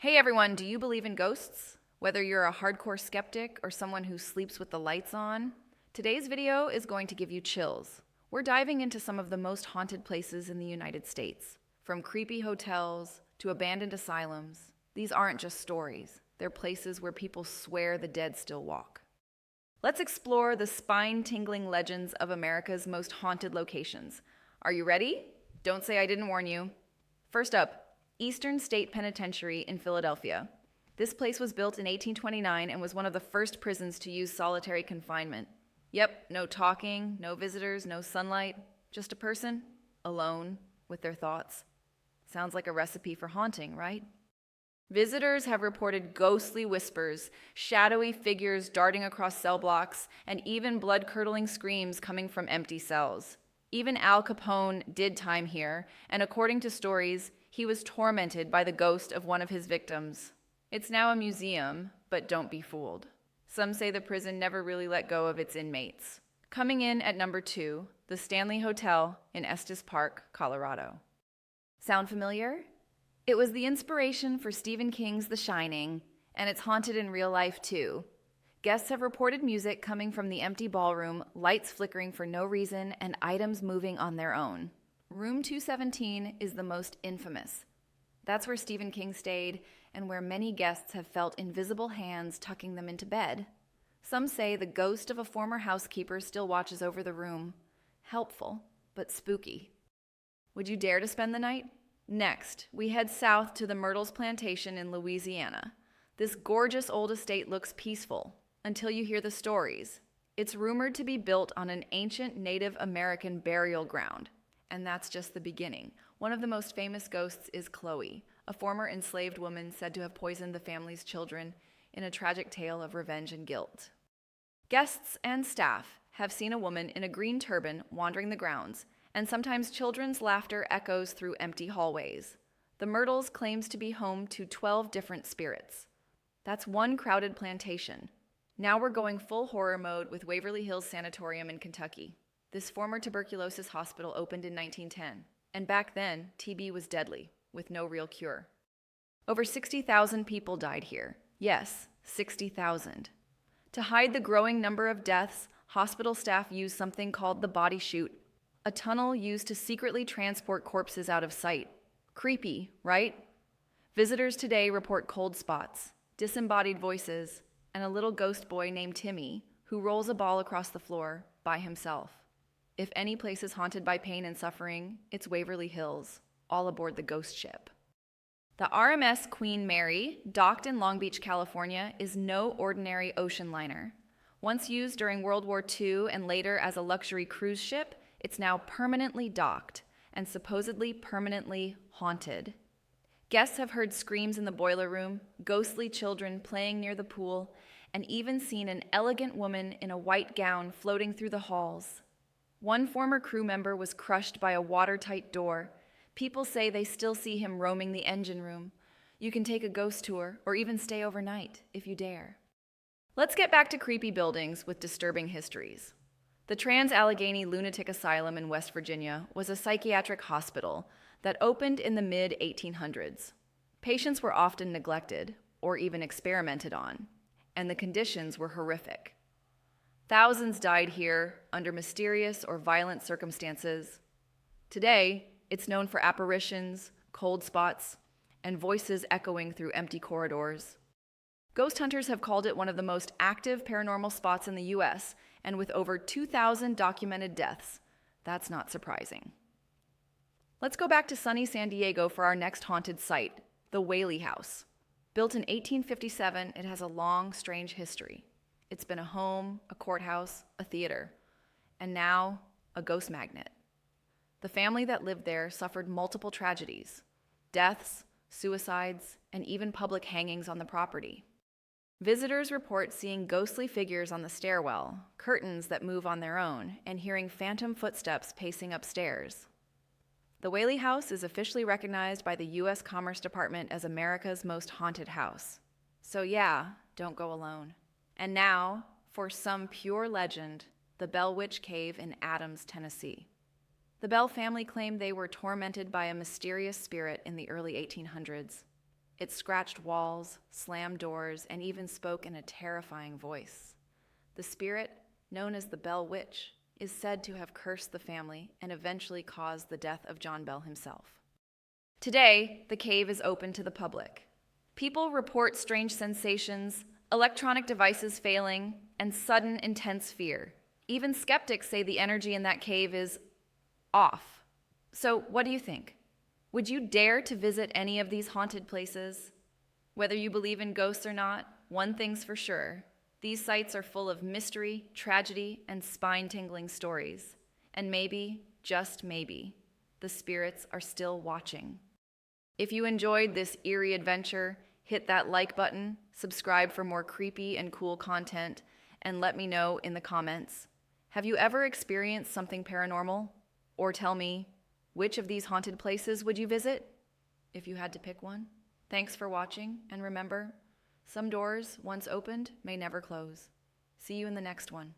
Hey everyone, do you believe in ghosts? Whether you're a hardcore skeptic or someone who sleeps with the lights on, today's video is going to give you chills. We're diving into some of the most haunted places in the United States. From creepy hotels to abandoned asylums, these aren't just stories. They're places where people swear the dead still walk. Let's explore the spine-tingling legends of America's most haunted locations. Are you ready? Don't say I didn't warn you. First up, Eastern State Penitentiary in Philadelphia. This place was built in 1829 and was one of the first prisons to use solitary confinement. Yep, no talking, no visitors, no sunlight, just a person, alone, with their thoughts. Sounds like a recipe for haunting, right? Visitors have reported ghostly whispers, shadowy figures darting across cell blocks, and even blood-curdling screams coming from empty cells. Even Al Capone did time here, and according to stories, he was tormented by the ghost of one of his victims. It's now a museum, but don't be fooled. Some say the prison never really let go of its inmates. Coming in at number 2, the Stanley Hotel in Estes Park, Colorado. Sound familiar? It was the inspiration for Stephen King's The Shining, and it's haunted in real life too. Guests have reported music coming from the empty ballroom, lights flickering for no reason, and items moving on their own. Room 217 is the most infamous. That's where Stephen King stayed, and where many guests have felt invisible hands tucking them into bed. Some say the ghost of a former housekeeper still watches over the room. Helpful, but spooky. Would you dare to spend the night? Next, we head south to the Myrtles Plantation in Louisiana. This gorgeous old estate looks peaceful, until you hear the stories. It's rumored to be built on an ancient Native American burial ground. And that's just the beginning. One of the most famous ghosts is Chloe, a former enslaved woman said to have poisoned the family's children in a tragic tale of revenge and guilt. Guests and staff have seen a woman in a green turban wandering the grounds, and sometimes children's laughter echoes through empty hallways. The Myrtles claims to be home to 12 different spirits. That's one crowded plantation. Now we're going full horror mode with Waverly Hills Sanatorium in Kentucky. This former tuberculosis hospital opened in 1910, and back then, TB was deadly, with no real cure. Over 60,000 people died here. Yes, 60,000. To hide the growing number of deaths, hospital staff used something called the body chute, a tunnel used to secretly transport corpses out of sight. Creepy, right? Visitors today report cold spots, disembodied voices, and a little ghost boy named Timmy who rolls a ball across the floor by himself. If any place is haunted by pain and suffering, it's Waverly Hills, all aboard the ghost ship. The RMS Queen Mary, docked in Long Beach, California, is no ordinary ocean liner. Once used during World War II and later as a luxury cruise ship, it's now permanently docked and supposedly permanently haunted. Guests have heard screams in the boiler room, ghostly children playing near the pool, and even seen an elegant woman in a white gown floating through the halls. One former crew member was crushed by a watertight door. People say they still see him roaming the engine room. You can take a ghost tour or even stay overnight if you dare. Let's get back to creepy buildings with disturbing histories. The Trans-Allegheny Lunatic Asylum in West Virginia was a psychiatric hospital that opened in the mid-1800s. Patients were often neglected or even experimented on, and the conditions were horrific. Thousands died here under mysterious or violent circumstances. Today, it's known for apparitions, cold spots, and voices echoing through empty corridors. Ghost hunters have called it one of the most active paranormal spots in the U.S., and with over 2,000 documented deaths, that's not surprising. Let's go back to sunny San Diego for our next haunted site, the Whaley House. Built in 1857, it has a long, strange history. It's been a home, a courthouse, a theater, and now a ghost magnet. The family that lived there suffered multiple tragedies, deaths, suicides, and even public hangings on the property. Visitors report seeing ghostly figures on the stairwell, curtains that move on their own, and hearing phantom footsteps pacing upstairs. The Whaley House is officially recognized by the U.S. Commerce Department as America's most haunted house. So yeah, don't go alone. And now, for some pure legend, the Bell Witch Cave in Adams, Tennessee. The Bell family claimed they were tormented by a mysterious spirit in the early 1800s. It scratched walls, slammed doors, and even spoke in a terrifying voice. The spirit, known as the Bell Witch, is said to have cursed the family and eventually caused the death of John Bell himself. Today, the cave is open to the public. People report strange sensations, electronic devices failing, and sudden, intense fear. Even skeptics say the energy in that cave is off. So, what do you think? Would you dare to visit any of these haunted places? Whether you believe in ghosts or not, one thing's for sure. These sites are full of mystery, tragedy, and spine-tingling stories. And maybe, just maybe, the spirits are still watching. If you enjoyed this eerie adventure, hit that like button, subscribe for more creepy and cool content, and let me know in the comments. Have you ever experienced something paranormal? Or tell me, which of these haunted places would you visit if you had to pick one? Thanks for watching, and remember, some doors, once opened, may never close. See you in the next one.